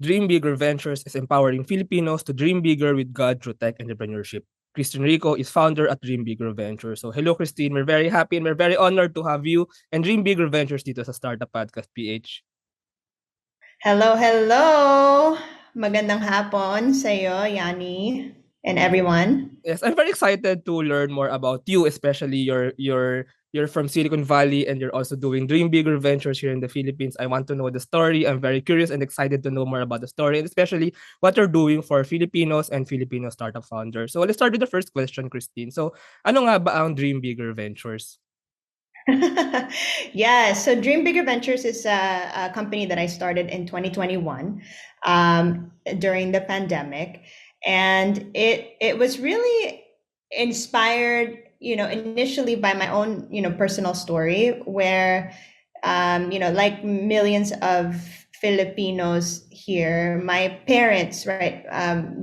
Dream Bigger Ventures is empowering Filipinos to dream bigger with God through tech entrepreneurship. Christeen Rico is founder at Dream Bigger Ventures. So hello Christine, we're very happy and we're very honored to have you and Dream Bigger Ventures dito sa Startup Podcast PH. Hello, hello! Magandang hapon sa'yo, Yani, and everyone. Yes, I'm very excited to learn more about you, especially you're from Silicon Valley and you're also doing Dream Bigger Ventures here in the Philippines. I want to know the story. I'm very curious and excited to know more about the story and especially what you're doing for Filipinos and Filipino startup founders. So let's start with the first question, Christine. So ano nga ba ang Dream Bigger Ventures? Yeah, so Dream Bigger Ventures is a company that I started in 2021 during the pandemic. And it was really inspired, initially by my own, personal story where, like millions of Filipinos here, my parents, right,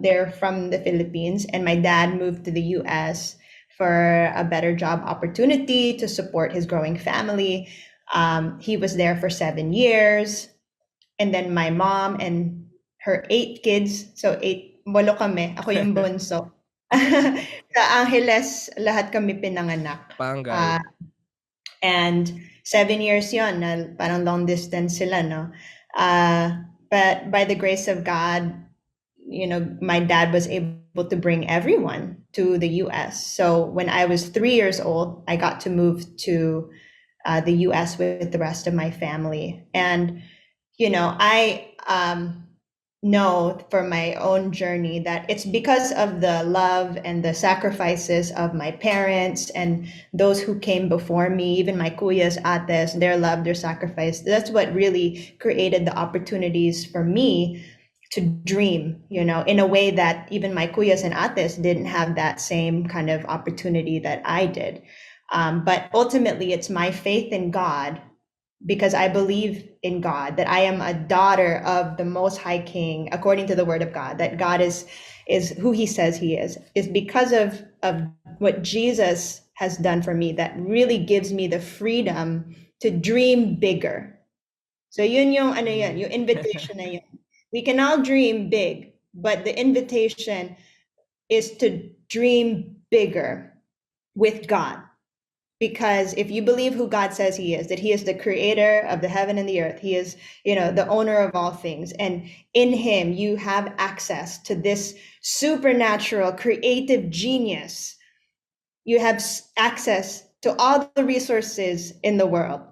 they're from the Philippines and my dad moved to the US for a better job opportunity to support his growing family. He was there for 7 years. And then my mom and her 8 kids, so 8, walo kami, ako yung bunso. Sa Angeles, lahat kami pinanganak. Pangay. And 7 years yon, na parang long distance sila, no? But by the grace of God, my dad was able to bring everyone to the US. So when I was 3 years old, I got to move to the US with the rest of my family. And, I know from my own journey that it's because of the love and the sacrifices of my parents and those who came before me, even my kuyas, ates, their love, their sacrifice. That's what really created the opportunities for me to dream, in a way that even my kuyas and ates didn't have that same kind of opportunity that I did. But ultimately, it's my faith in God, because I believe in God, that I am a daughter of the Most High King, according to the Word of God, that God is who He says He is because of what Jesus has done for me that really gives me the freedom to dream bigger. So yun yung yung invitation na yun. We can all dream big, but the invitation is to dream bigger with God. Because if you believe who God says He is, that He is the creator of the heaven and the earth, He is, the owner of all things. And in Him, you have access to this supernatural, creative genius. You have access to all the resources in the world.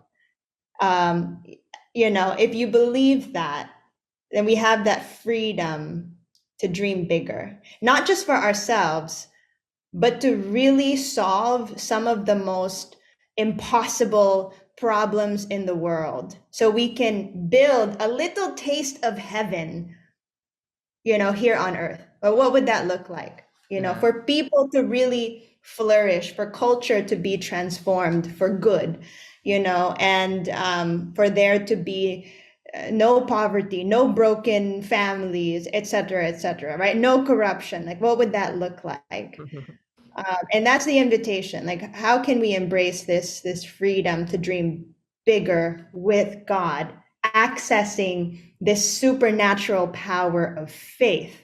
If you believe that, then we have that freedom to dream bigger, not just for ourselves, but to really solve some of the most impossible problems in the world. So we can build a little taste of heaven, here on earth. But what would that look like? For people to really flourish, for culture to be transformed for good, and for there to be no poverty, no broken families, et cetera, right? No corruption. Like, what would that look like? And that's the invitation. Like, how can we embrace this freedom to dream bigger with God, accessing this supernatural power of faith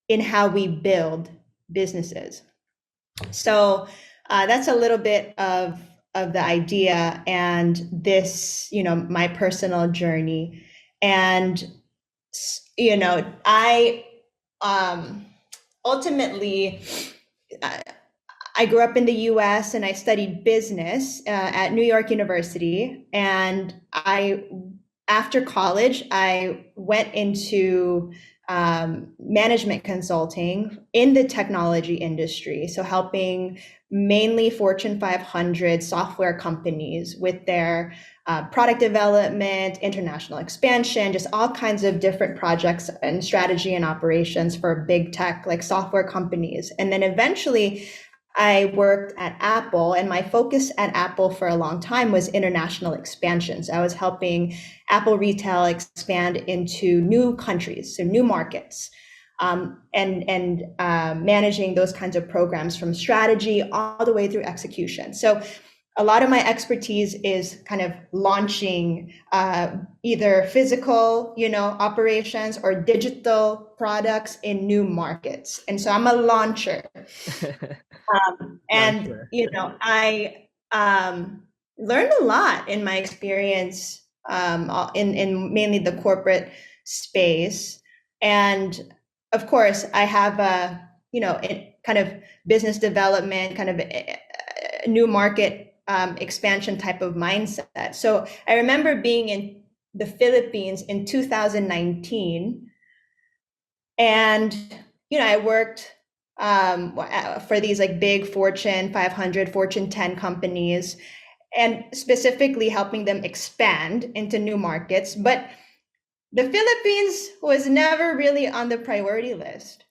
in how we build businesses? So that's a little bit of the idea and this, my personal journey. And, I ultimately, I grew up in the US and I studied business at New York University. And after college, I went into management consulting in the technology industry. So helping mainly Fortune 500 software companies with their product development, international expansion, just all kinds of different projects and strategy and operations for big tech like software companies. And then eventually I worked at Apple, and my focus at Apple for a long time was international expansions. I was helping Apple Retail expand into new countries, so new markets, and managing those kinds of programs from strategy all the way through execution. So a lot of my expertise is kind of launching either physical, operations or digital products in new markets. And so I'm a launcher. And, Launcher. I learned a lot in my experience in mainly the corporate space. And of course, I have a, kind of business development, kind of a new market expansion type of mindset. So I remember being in the Philippines in 2019, and I worked for these like big Fortune 500, Fortune 10 companies, and specifically helping them expand into new markets. But the Philippines was never really on the priority list.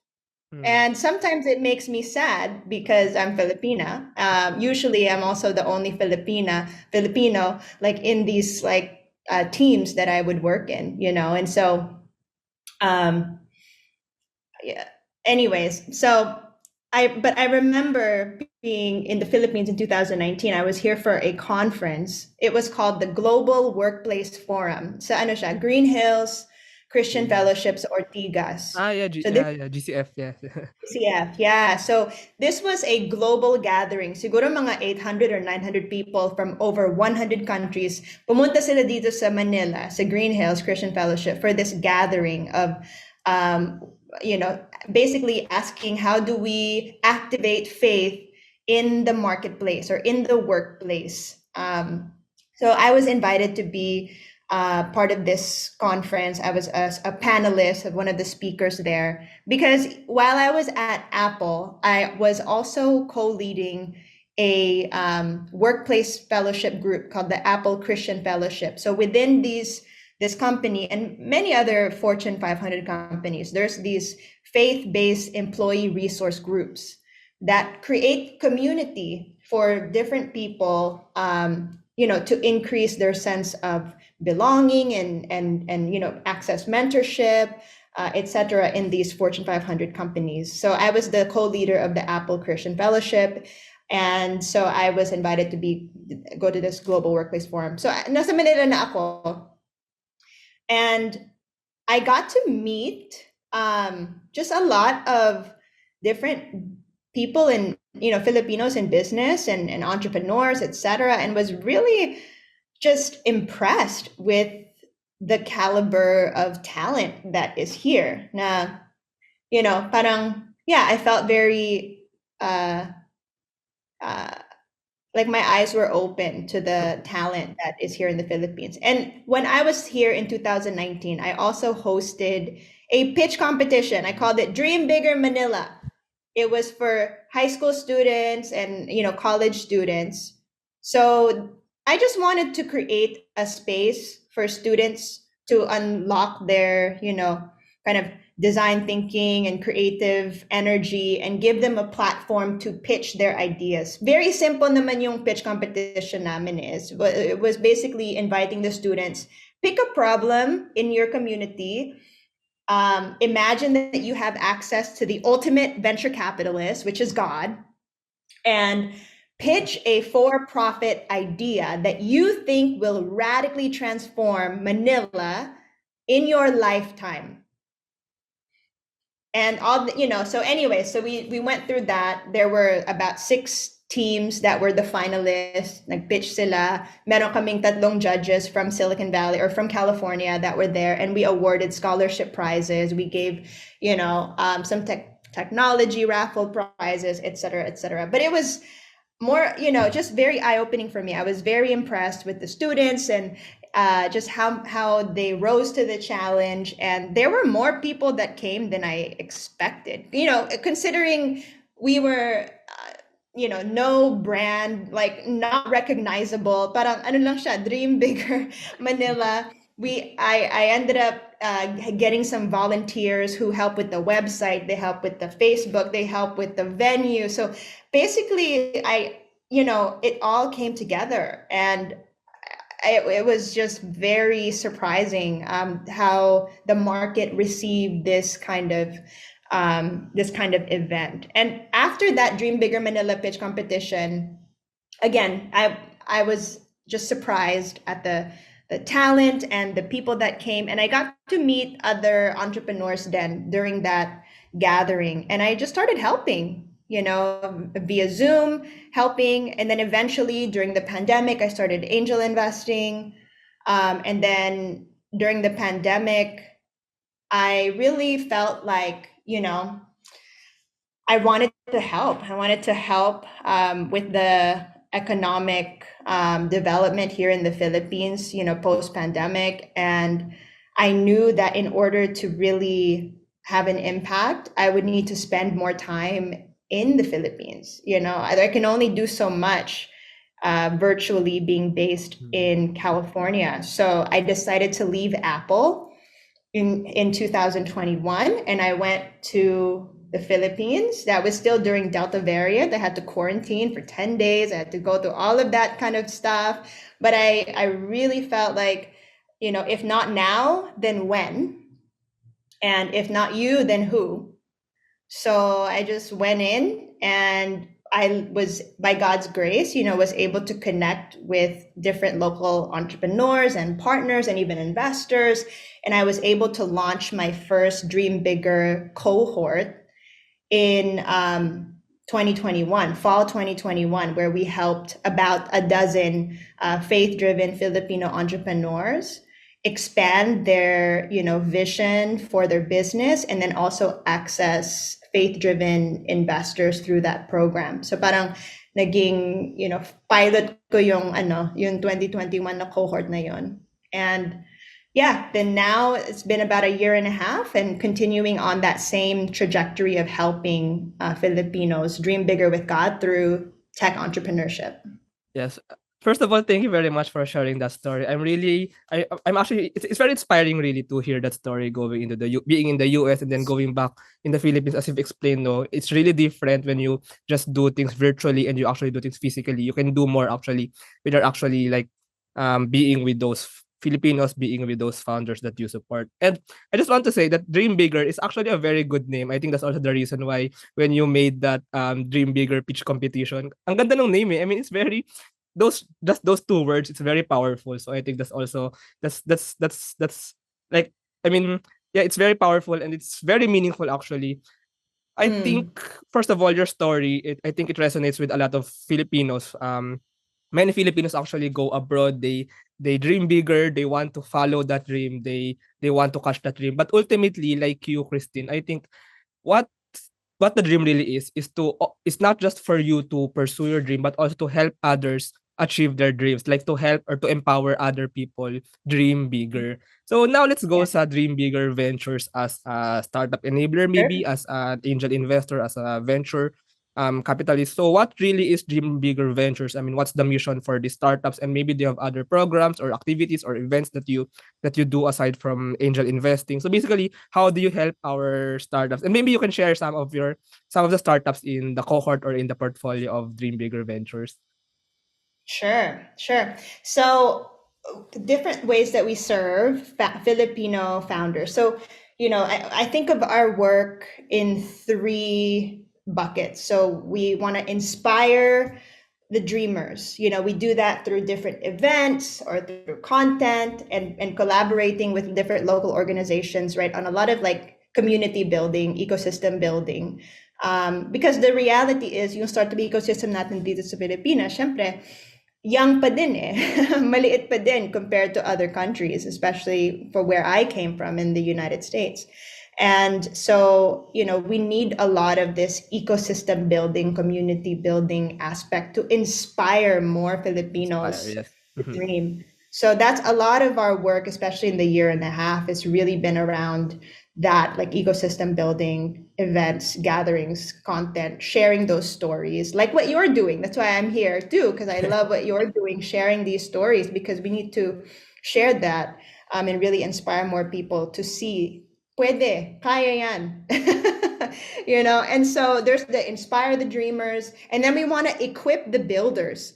And sometimes it makes me sad because I'm Filipina. Usually, I'm also the only Filipino, like in these like teams that I would work in, and so, yeah. Anyways, so but I remember being in the Philippines in 2019. I was here for a conference. It was called the Global Workplace Forum. Sa ano siya, Green Hills Christian Green Hills. Fellowships Ortigas. Yeah, So this yeah, GCF, yeah. CF, yeah. So this was a global gathering. Siguro mga 800 or 900 people from over 100 countries. Pumunta sila dito sa Manila, sa Green Hills Christian Fellowship for this gathering of, basically asking how do we activate faith in the marketplace or in the workplace. So I was invited to be part of this conference. I was a panelist of one of the speakers there because while I was at Apple, I was also co-leading a workplace fellowship group called the Apple Christian Fellowship. So within this company and many other Fortune 500 companies, there's these faith-based employee resource groups that create community for different people, to increase their sense of belonging and access mentorship, etc. in these Fortune 500 companies. So I was the co-leader of the Apple Christian Fellowship, and so I was invited to go to this global workplace forum. So nasa Manila na ako, and I got to meet just a lot of different people in Filipinos in business and entrepreneurs, etc., and was really just impressed with the caliber of talent that is here. Na, parang, yeah, I felt very like my eyes were open to the talent that is here in the Philippines. And when I was here in 2019, I also hosted a pitch competition. I called it Dream Bigger Manila. It was for high school students and college students. So I just wanted to create a space for students to unlock their kind of design thinking and creative energy and give them a platform to pitch their ideas. Very simple naman yung pitch competition namin is. It was basically inviting the students, pick a problem in your community. Imagine that you have access to the ultimate venture capitalist, which is God, and pitch a for-profit idea that you think will radically transform Manila in your lifetime. And so anyway, so we went through that. There were about 6 teams that were the finalists. Nag-pitch sila. Meron kaming 3 judges from Silicon Valley or from California that were there, and we awarded scholarship prizes. We gave, some technology raffle prizes, et cetera, et cetera. But it was more, just very eye-opening for me. I was very impressed with the students and just how they rose to the challenge. And there were more people that came than I expected, considering we were, no brand, like not recognizable, parang ano lang siya, Dream Bigger Manila. I ended up getting some volunteers who help with the website, they help with the Facebook, they help with the venue. So basically it all came together, and it was just very surprising how the market received this kind of event. And after that Dream Bigger Manila pitch competition, again, I was just surprised at the talent and the people that came, and I got to meet other entrepreneurs then during that gathering, and I just started helping, via Zoom, helping. And then eventually during the pandemic, I started angel investing. And then during the pandemic, I really felt like, I wanted to help. I wanted to help with the economic development here in the Philippines, post pandemic. And I knew that in order to really have an impact, I would need to spend more time in the Philippines. I can only do so much virtually being based in California. So I decided to leave Apple in 2021, and I went to the Philippines. That was still during Delta variant. I had to quarantine for 10 days. I had to go through all of that kind of stuff. But I really felt like, if not now, then when? And if not you, then who? So I just went in, and I was, by God's grace, was able to connect with different local entrepreneurs and partners and even investors. And I was able to launch my first Dream Bigger cohort in 2021, fall 2021, where we helped about a dozen faith-driven Filipino entrepreneurs expand their vision for their business, and then also access faith-driven investors through that program. So parang naging pilot ko yung 2021 na cohort na yon. And yeah, then now it's been about a year and a half, and continuing on that same trajectory of helping Filipinos dream bigger with God through tech entrepreneurship. Yes. First of all, thank you very much for sharing that story. I'm actually, it's very inspiring really to hear that story going into being in the US and then going back in the Philippines, as you've explained. No, it's really different when you just do things virtually and you actually do things physically. You can do more actually when you're actually like being with those Filipinos, being with those founders that you support. And I just want to say that Dream Bigger is actually a very good name. I think that's also the reason why when you made that Dream Bigger pitch competition, ang ganda ng name eh. I mean, it's very those two words, it's very powerful. So I think that's also that's like, I mean, yeah, it's very powerful and it's very meaningful actually. I think first of all, your story, I think it resonates with a lot of Filipinos. Many Filipinos actually go abroad. They dream bigger. They want to follow that dream. They want to catch that dream. But ultimately, like you, Christine, I think what what the dream really is to it's not just for you to pursue your dream, but also to help others achieve their dreams, like to help or to empower other people dream bigger. So now let's go Yeah. sa Dream Bigger Ventures as a startup enabler, maybe as an angel investor, as a venture capitalist. So what really is Dream Bigger Ventures? I mean, what's the mission for the startups? And maybe they have other programs or activities or events that you do aside from angel investing. So basically, how do you help our startups? And maybe you can share some of the startups in the cohort or in the portfolio of Dream Bigger Ventures. Sure, sure. So different ways that we serve Filipino founders. So, I think of our work in three buckets. So we want to inspire the dreamers. We do that through different events or through content, and collaborating with different local organizations, right? On a lot of like community building, ecosystem building. Because the reality is, yung startup ecosystem natin dito sa Pilipinas, syempre, young pa din eh. Maliit pa din compared to other countries, especially for where I came from in the United States. And so, we need a lot of this ecosystem building, community building aspect to inspire more Filipinos Yes. to dream. So that's a lot of our work, especially in the year and a half, has really been around that, like ecosystem building, events, gatherings, content, sharing those stories, like what you're doing. That's why I'm here too, because I love what you're doing, sharing these stories, because we need to share that and really inspire more people to see, pwede, kaya yan. And so there's the inspire the dreamers, and then we want to equip the builders.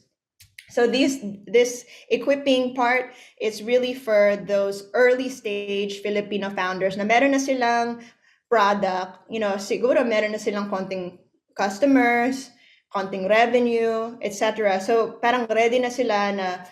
So this equipping part is really for those early stage Filipino founders na meron na silang product, siguro meron na silang konting customers, konting revenue, etc. So parang ready na sila na,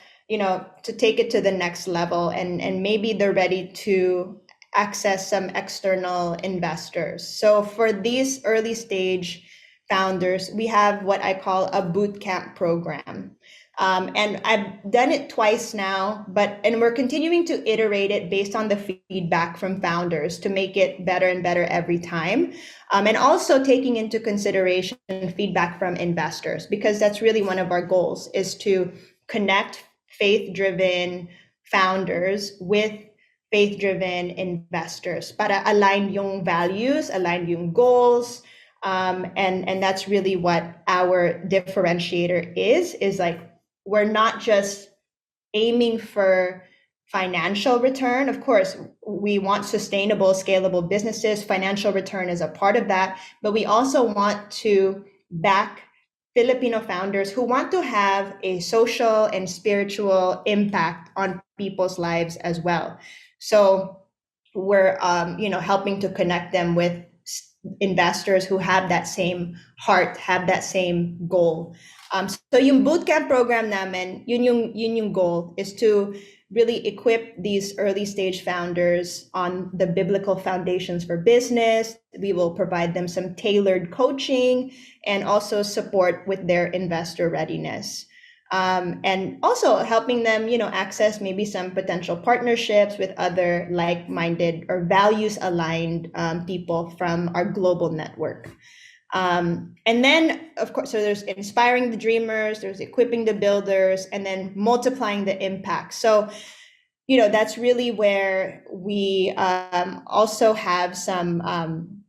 to take it to the next level, and maybe they're ready to access some external investors. So for these early stage founders, we have what I call a boot camp program. And I've done it twice now, and we're continuing to iterate it based on the feedback from founders to make it better and better every time. And also taking into consideration feedback from investors, because that's really one of our goals, is to connect faith-driven founders with faith-driven investors para align yung values, align yung goals. And that's really what our differentiator is like, we're not just aiming for financial return. Of course, we want sustainable, scalable businesses. Financial return is a part of that, but we also want to back Filipino founders who want to have a social and spiritual impact on people's lives as well. So we're helping to connect them with investors who have that same heart, have that same goal. So yung bootcamp program namin, yun yung goal, is to really equip these early stage founders on the biblical foundations for business. We will provide them some tailored coaching and also support with their investor readiness. And also helping them, access maybe some potential partnerships with other like-minded or values-aligned people from our global network. And then, of course, so there's inspiring the dreamers, there's equipping the builders, and then multiplying the impact. So, that's really where we also have some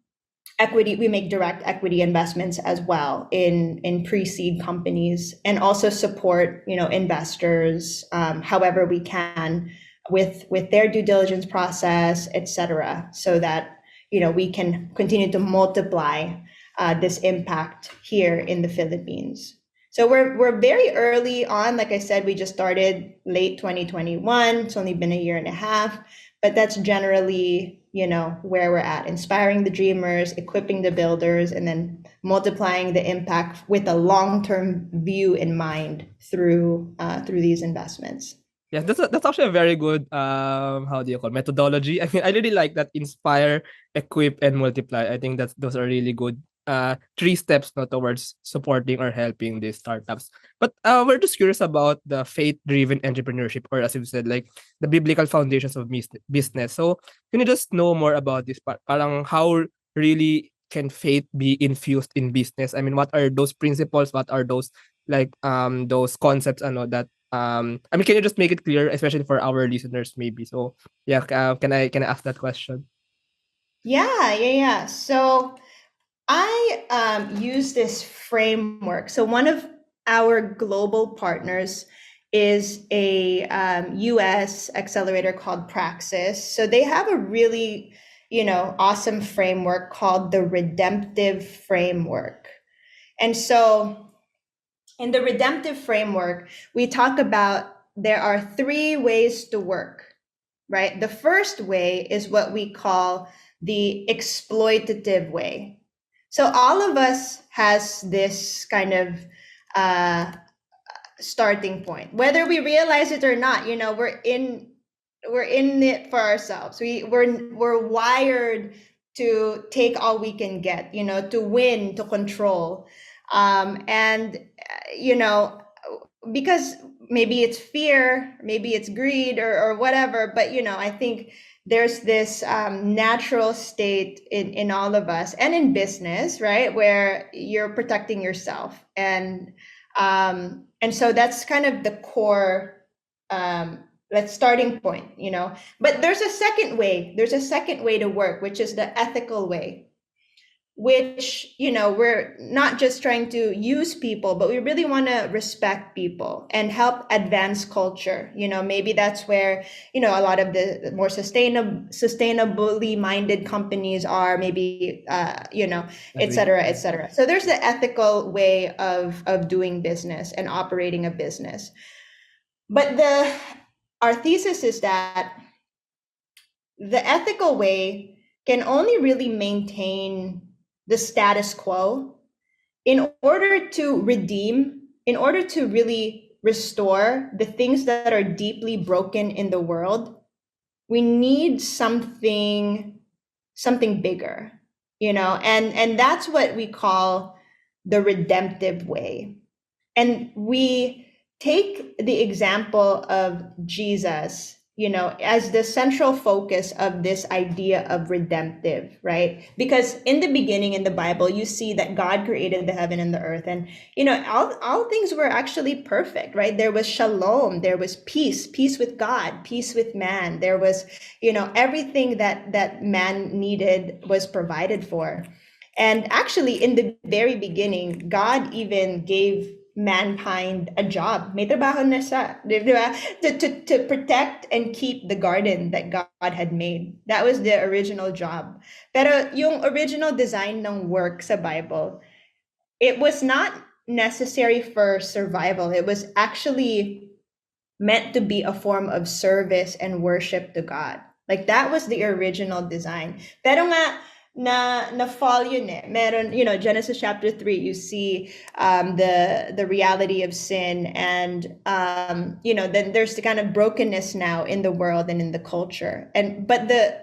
equity. We make direct equity investments as well in pre-seed companies, and also support, investors however we can with their due diligence process, etc., so that, we can continue to multiply this impact here in the Philippines. So we're very early on. Like I said, we just started late 2021. It's only been a year and a half, but that's generally, where we're at: inspiring the dreamers, equipping the builders, and then multiplying the impact with a long-term view in mind through these investments. Yeah, that's actually a very good how do you call it, methodology. I mean, I really like that: inspire, equip, and multiply. I think those are really good 3 steps towards supporting or helping these startups. But we're just curious about the faith-driven entrepreneurship, or as you said, like the biblical foundations of business. So can you just know more about this part? Parang how really can faith be infused in business? I mean, what are those principles? What are those those concepts? That I mean, can you just make it clear, especially for our listeners, maybe? So yeah, can I ask that question? Yeah. So I use this framework. So one of our global partners is a US accelerator called Praxis. So they have a really, awesome framework called the Redemptive Framework. And so in the Redemptive Framework, we talk about there are 3 ways to work, right? The first way is what we call the exploitative way. So all of us has this kind of starting point, whether we realize it or not. We're in it for ourselves. We're wired to take all we can get, to win, to control, and because maybe it's fear, maybe it's greed, or whatever. But I think there's this natural state in all of us, and in business, right, where you're protecting yourself, and so that's kind of the core, that starting point, But there's a second way. There's a second way to work, which is the ethical way, which, we're not just trying to use people, but we really want to respect people and help advance culture. Maybe that's where, a lot of the more sustainably minded companies are, maybe, et cetera, et cetera. So there's the ethical way of doing business and operating a business. But our thesis is that the ethical way can only really maintain the status quo in order to redeem, in order to really restore the things that are deeply broken in the world, we need something bigger, and that's what we call the redemptive way. And we take the example of Jesus, as the central focus of this idea of redemptive, right? Because in the beginning in the Bible, you see that God created the heaven and the earth, and all things were actually perfect, right? There was shalom, there was peace with God, peace with man. There was, everything that man needed was provided for. And actually, in the very beginning, God even gave mankind a job. May trabaho na siya, di ba? To protect and keep the garden that God had made. That was the original job. Pero yung original design ng work sa Bible, it was not necessary for survival. It was actually meant to be a form of service and worship to God. Like that was the original design. Pero nga, na fall yun eh. Meron, Genesis chapter 3, you see the reality of sin, and then there's the kind of brokenness now in the world and in the culture. But the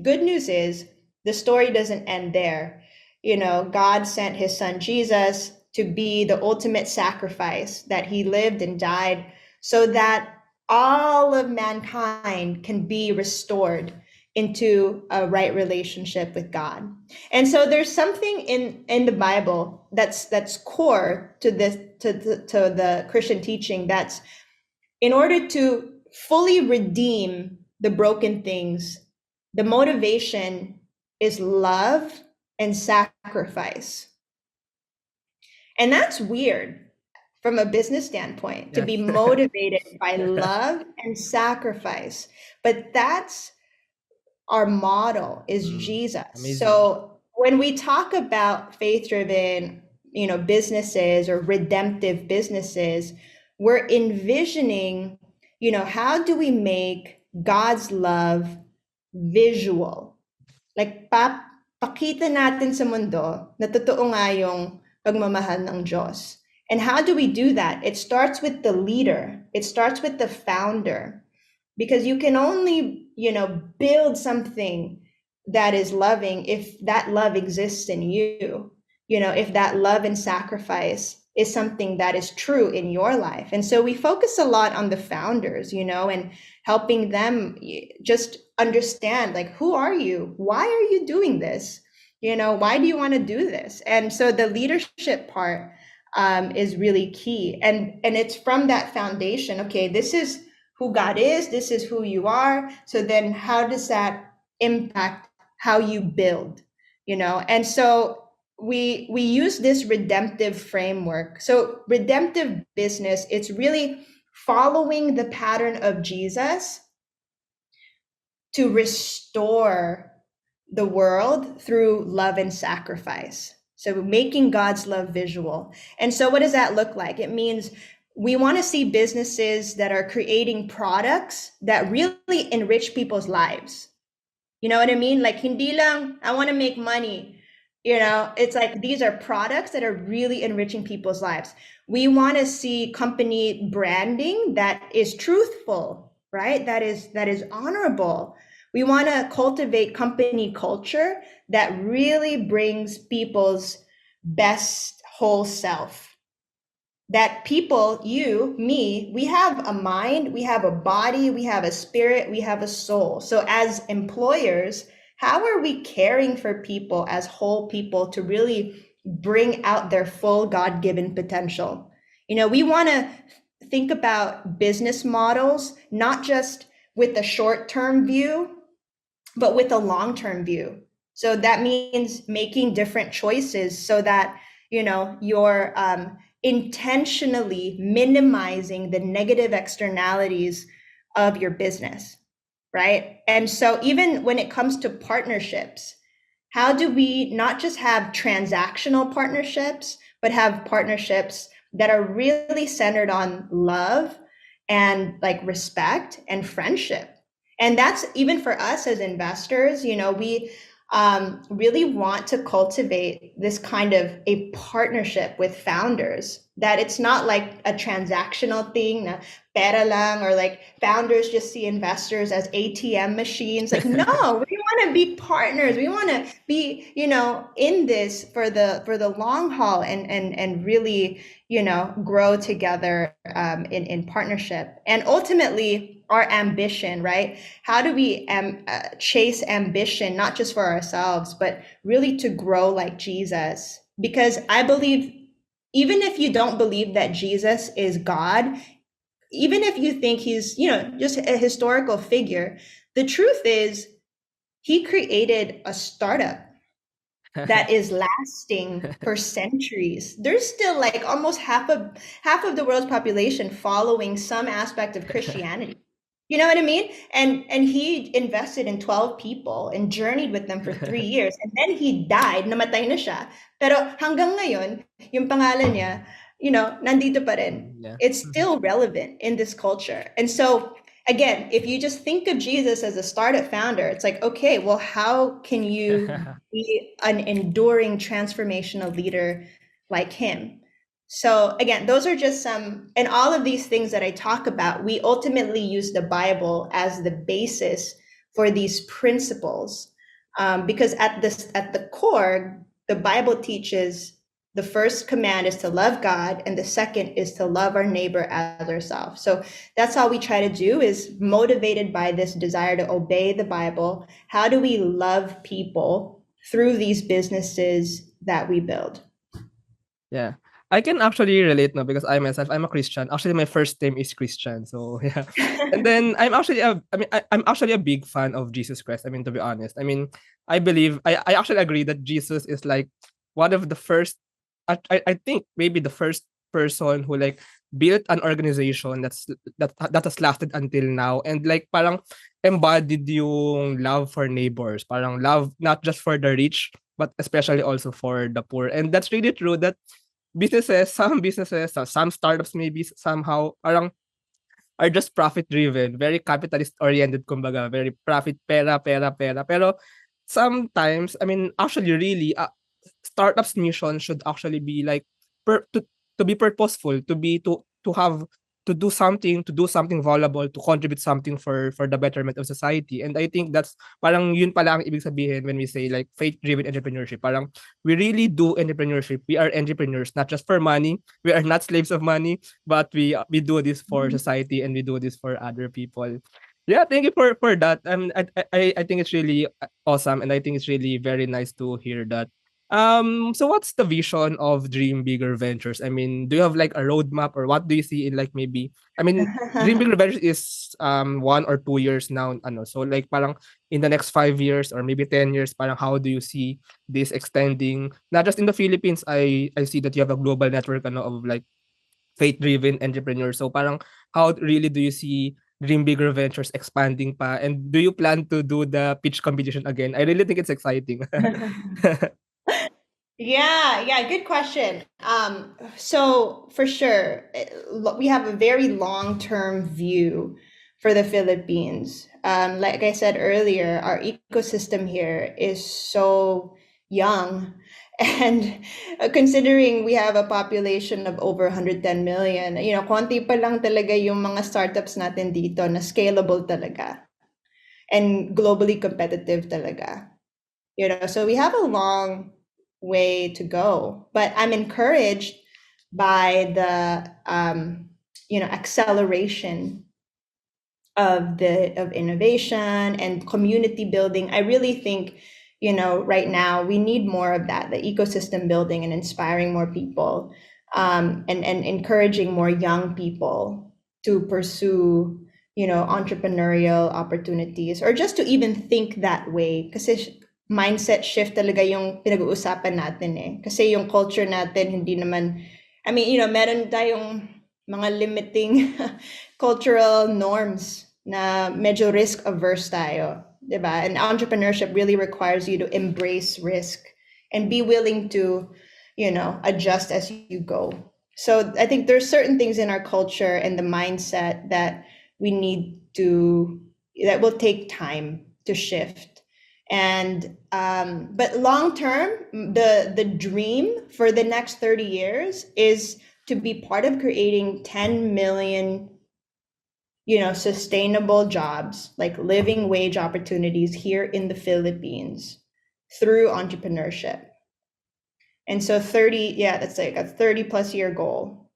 good news is the story doesn't end there. God sent his son Jesus to be the ultimate sacrifice, that he lived and died so that all of mankind can be restored into a right relationship with God. And so there's something in the Bible that's core to this to the Christian teaching, that's in order to fully redeem the broken things, the motivation is love and sacrifice. And that's weird from a business standpoint, to be motivated by love and sacrifice. But that's our model, is Jesus. Amazing. So when we talk about faith-driven, businesses or redemptive businesses, we're envisioning, how do we make God's love visual? Like, pakita natin sa mundo na totoo nga yung pagmamahal ng Diyos. And how do we do that? It starts with the leader. It starts with the founder, because you can only, build something that is loving if that love exists in you, if that love and sacrifice is something that is true in your life. And so we focus a lot on the founders, and helping them just understand, like, who are you? Why are you doing this? Why do you want to do this? And so the leadership part is really key. And it's from that foundation. Okay, this is who God is. This is who you are. So then how does that impact how you build? And so we use this redemptive framework. So redemptive business, it's really following the pattern of Jesus to restore the world through love and sacrifice. So making God's love visual. And so what does that look like? It means we want to see businesses that are creating products that really enrich people's lives. You know what I mean? Like, hindi lang, I want to make money. It's like, these are products that are really enriching people's lives. We want to see company branding that is truthful, right? That is honorable. We want to cultivate company culture that really brings people's best whole self. That people, you, me, we have a mind, we have a body, we have a spirit, we have a soul. So as employers, how are we caring for people as whole people to really bring out their full God-given potential? We want to think about business models, not just with a short-term view, but with a long-term view. So that means making different choices so that, you're intentionally minimizing the negative externalities of your business, right? And so even when it comes to partnerships, how do we not just have transactional partnerships, but have partnerships that are really centered on love and like respect and friendship? And that's even for us as investors, really want to cultivate this kind of a partnership with founders, that it's not like a transactional thing na pera lang, or like founders just see investors as ATM machines. Like, no, we want to be partners. We want to be, in this for the long haul, and really, grow together, in partnership. And ultimately, our ambition, right? How do we chase ambition, not just for ourselves, but really to grow like Jesus? Because I believe, even if you don't believe that Jesus is God, even if you think he's, just a historical figure, the truth is he created a startup that is lasting for centuries. There's still like almost half of the world's population following some aspect of Christianity. You know what I mean? And he invested in 12 people and journeyed with them for 3 years. And then he died, namatay na siya. Pero hanggang ngayon, yung pangalan niya, nandito pa rin. Yeah. It's still relevant in this culture. And so, again, if you just think of Jesus as a startup founder, it's like, okay, well, how can you be an enduring transformational leader like him? So again, those are just some, and all of these things that I talk about, we ultimately use the Bible as the basis for these principles, because at the core, the Bible teaches the first command is to love God, and the second is to love our neighbor as ourselves. So that's all we try to do, is motivated by this desire to obey the Bible. How do we love people through these businesses that we build? Yeah. I can actually relate now because I'm a Christian. Actually, my first name is Christian. So yeah. And then I'm actually a big fan of Jesus Christ. I mean, to be honest. I mean, I actually agree that Jesus is like one of the first, I think maybe the first person who like built an organization that has lasted until now, and like parang embodied yung love for neighbors, parang love not just for the rich but especially also for the poor. And that's really true that businesses, some startups maybe somehow parang are just profit driven, very capitalist oriented, kumbaga, very profit, pera, pera, pera. Pero sometimes, I mean, actually, really, startups' mission should actually be like per, to be purposeful, to have to do something valuable, to contribute something for the betterment of society. And I think that's parang yun pala ang ibig sabihin when we say like faith-driven entrepreneurship. Parang we really do entrepreneurship. We are entrepreneurs, not just for money. We are not slaves of money, but we do this for society, and we do this for other people. Yeah, thank you for that. I think it's really awesome, and I think it's really very nice to hear that. So what's the vision of Dream Bigger Ventures? I mean, do you have like a roadmap, or what do you see in like maybe, I mean, Dream Bigger Ventures is 1 or 2 years now, ano, so like parang in the next 5 years or maybe 10 years, parang how do you see this extending not just in the Philippines? I see that you have a global network, ano, of like faith-driven entrepreneurs. So parang how really do you see Dream Bigger Ventures expanding pa? And do you plan to do the pitch competition again? I really think it's exciting. Yeah, good question. So for sure, we have a very long-term view for the Philippines. Like I said earlier, our ecosystem here is so young, and considering we have a population of over 110 million, konti pa lang talaga yung mga startups natin dito na scalable talaga and globally competitive talaga. So we have a long way to go, but I'm encouraged by the acceleration of innovation and community building. I really think right now we need more of that, the ecosystem building and inspiring more people, and encouraging more young people to pursue entrepreneurial opportunities, or just to even think that way, kasi mindset shift talaga yung pinag-uusapan natin eh. Kasi yung culture natin hindi naman, I mean, meron tayong mga limiting cultural norms na medyo risk averse tayo, 'di ba? And entrepreneurship really requires you to embrace risk and be willing to, adjust as you go. So I think there's certain things in our culture and the mindset that will take time to shift. And but long term, the dream for the next 30 years is to be part of creating 10 million, sustainable jobs, like living wage opportunities here in the Philippines through entrepreneurship. And so 30, yeah, that's like a 30 plus year goal.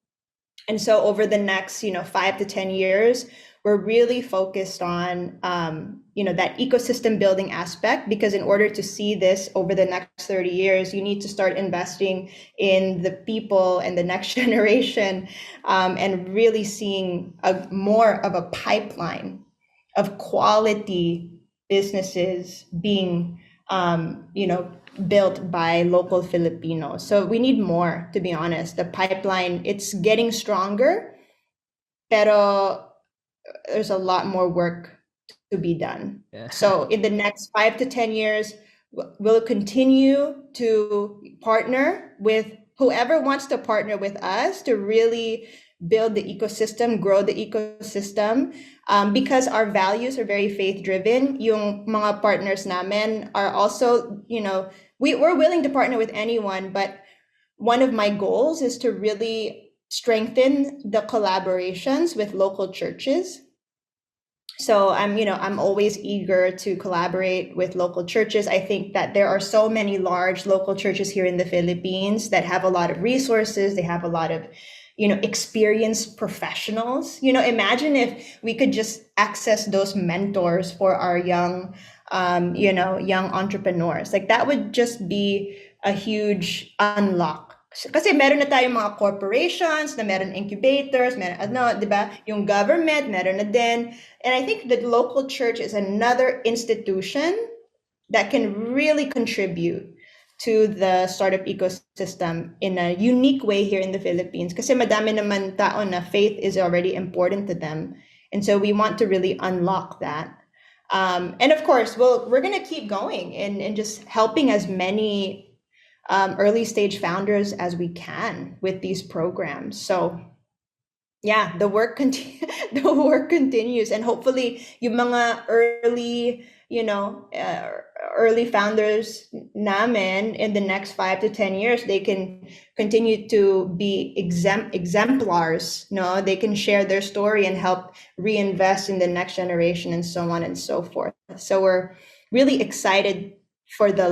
And so over the next, 5 to 10 years, we're really focused on, that ecosystem building aspect, because in order to see this over the next 30 years, you need to start investing in the people and the next generation, and really seeing more of a pipeline of quality businesses being, built by local Filipinos. So we need more, to be honest. The pipeline, it's getting stronger, pero there's a lot more work to be done. Yeah. So in the next 5 to 10 years, we'll continue to partner with whoever wants to partner with us to really build the ecosystem, grow the ecosystem, because our values are very faith driven. Yung mga partners namin are also, we're willing to partner with anyone, but one of my goals is to really strengthen the collaborations with local churches. So I'm always eager to collaborate with local churches. I think that there are so many large local churches here in the Philippines that have a lot of resources. They have a lot of, experienced professionals. Imagine if we could just access those mentors for our young, young entrepreneurs. Like that would just be a huge unlock. Kasi meron na tayong mga corporations na meron incubators, meron di ba? Yung government, meron na din. And I think the local church is another institution that can really contribute to the startup ecosystem in a unique way here in the Philippines. Kasi madami naman tao na faith is already important to them. And so we want to really unlock that. And of course, we're going to keep going and just helping as many early stage founders as we can with these programs. So yeah, the work continues, and hopefully yung mga early, early founders namin in the next 5 to 10 years, they can continue to be exemplars. No, they can share their story and help reinvest in the next generation and so on and so forth. So we're really excited for the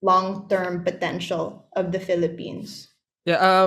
long-term potential of the Philippines. Yeah,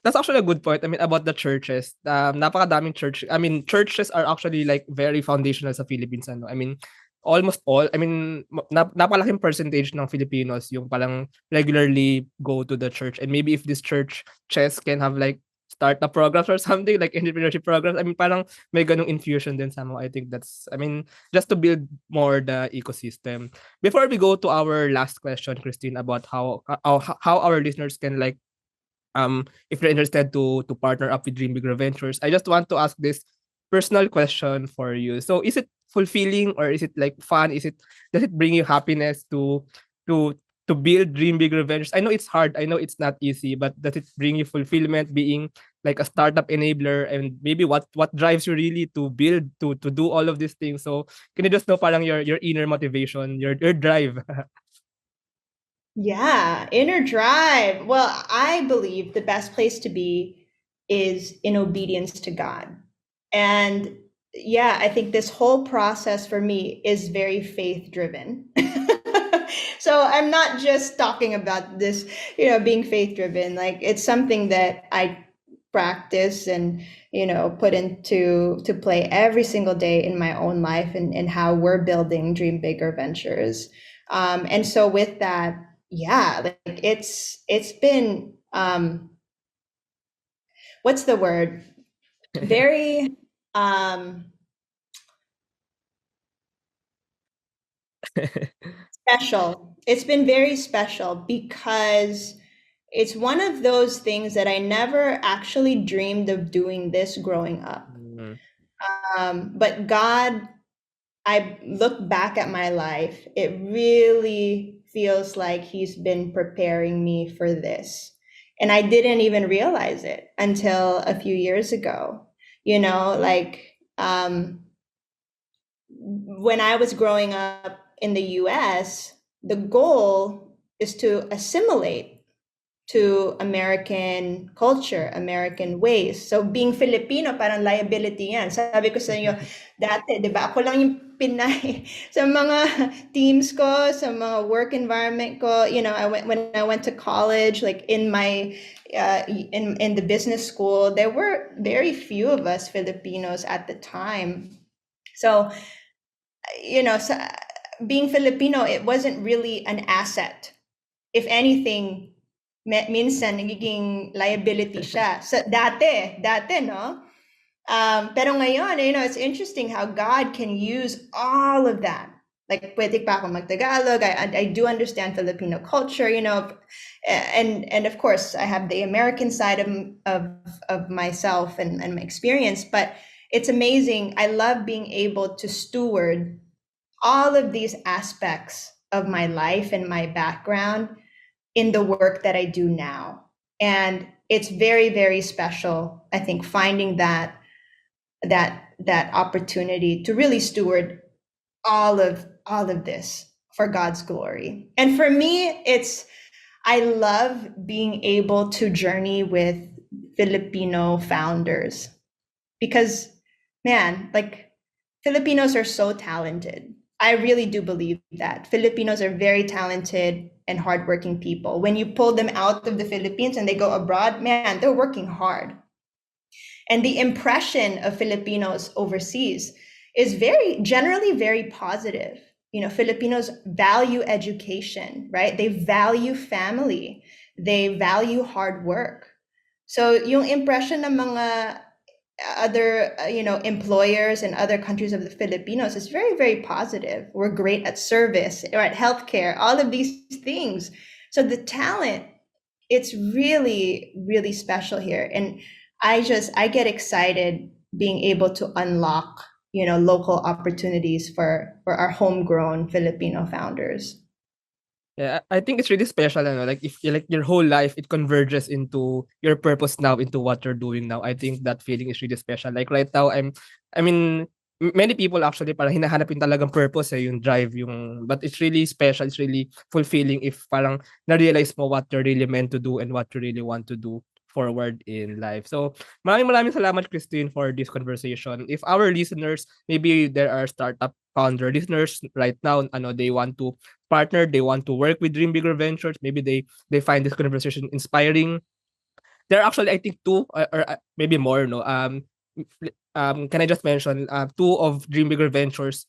that's actually a good point. I mean, about the churches. Napakadaming church. I mean, churches are actually like very foundational sa Philippines. Ano? I mean, almost all. I mean, napakalaking percentage ng Filipinos yung palang regularly go to the church. And maybe if this churches can have like startup programs or something like entrepreneurship programs. I mean, parang may ganung infusion din somehow. I think that's. I mean, just to build more the ecosystem. Before we go to our last question, Christine, about how our listeners can like if you're interested to partner up with Dream Bigger Ventures, I just want to ask this personal question for you. So is it fulfilling or is it like fun? Does it bring you happiness to to build Dream Bigger Ventures? I know it's hard. I know it's not easy, but does it bring you fulfillment being like a startup enabler, and maybe what drives you really to build to do all of these things? So can you just know parang your inner motivation, your drive? Yeah, inner drive. Well, I believe the best place to be is in obedience to God. And yeah, I think this whole process for me is very faith driven. So I'm not just talking about this, being faith driven. Like it's something that I practice and, put into to play every single day in my own life, and how we're building Dream Bigger Ventures. And so with that, yeah, like it's been what's the word? Very special. It's been very special because it's one of those things that I never actually dreamed of doing this growing up. But God, I look back at my life, it really feels like He's been preparing me for this. And I didn't even realize it until a few years ago. Like when I was growing up, in the US, the goal is to assimilate to American culture, American ways. So being Filipino, parang liability yan. Sabi ko sa inyo, dati, di ba, ako lang yung Pinay sa mga teams ko, sa mga work environment ko. You know, when I went to college, like in my in the business school, there were very few of us Filipinos at the time. So, you know, being Filipino, it wasn't really an asset. If anything, minsan nagiging liability siya. So dati, no? Pero ngayon, you know, it's interesting how God can use all of that. Like, pwede pa ako mag-Tagalog. I do understand Filipino culture, you know, and of course, I have the American side of myself and my experience. But it's amazing. I love being able to steward all of these aspects of my life and my background in the work that I do now. And it's very, very special, I think, finding that opportunity to really steward all of this for God's glory. And for me, I love being able to journey with Filipino founders because, man, like, Filipinos are so talented. I really do believe that Filipinos are very talented and hardworking people. When you pull them out of the Philippines and they go abroad, man, they're working hard. And the impression of Filipinos overseas is generally very positive. You know, Filipinos value education, right? They value family. They value hard work. So yung impression ng mga other employers in other countries of the Filipinos is very, very positive. We're great at service, right? Healthcare, all of these things. So the talent, it's really, really special here. And I get excited being able to unlock, you know, local opportunities for our homegrown Filipino founders. Yeah, I think it's really special, ano, like if like your whole life it converges into your purpose now, into what you're doing now. I think that feeling is really special. Like right now, I mean, many people actually parang hinahanap yung talagang purpose, yung drive, but it's really special. It's really fulfilling if parang na-realize mo what you're really meant to do and what you really want to do forward in life. So, maraming salamat, Christine, for this conversation. If our listeners, maybe there are startup founder listeners right now, they want to partner, they want to work with Dream Bigger Ventures, maybe they find this conversation inspiring. There are actually, I think, two or maybe more, no. Can I just mention two of Dream Bigger Ventures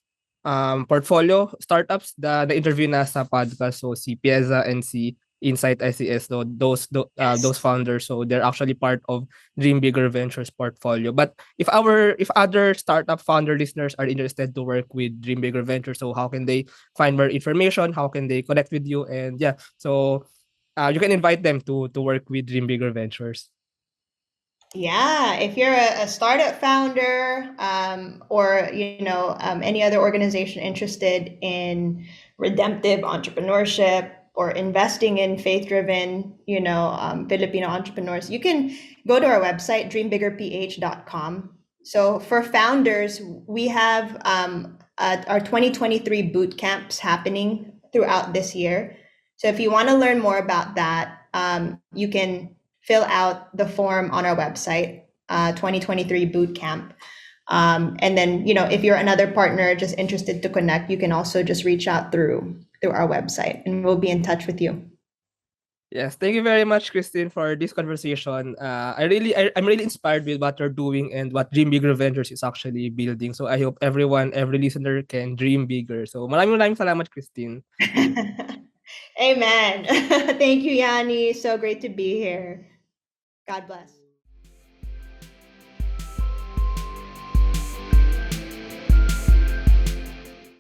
portfolio startups, the interview na sa podcast, so si Pieza and si Insight ICS, so those founders, so they're actually part of Dream Bigger Ventures portfolio. But if other startup founder listeners are interested to work with Dream Bigger Ventures, so how can they find more information? How can they connect with you? And yeah, so you can invite them to work with Dream Bigger Ventures. Yeah, if you're a startup founder or any other organization interested in redemptive entrepreneurship or investing in faith-driven Filipino entrepreneurs, you can go to our website dreambiggerph.com. So for founders, we have our 2023 boot camps happening throughout this year. So if you want to learn more about that, you can fill out the form on our website, 2023 boot camp. And then, if you're another partner just interested to connect, you can also just reach out through our website and we'll be in touch with you. Yes, thank you very much, Christine, for this conversation. I'm really inspired with what you're doing and what Dream Bigger Ventures is actually building. So I hope every listener can dream bigger. So maraming salamat, Christine. Amen. Thank you, Yanni. So great to be here. God bless.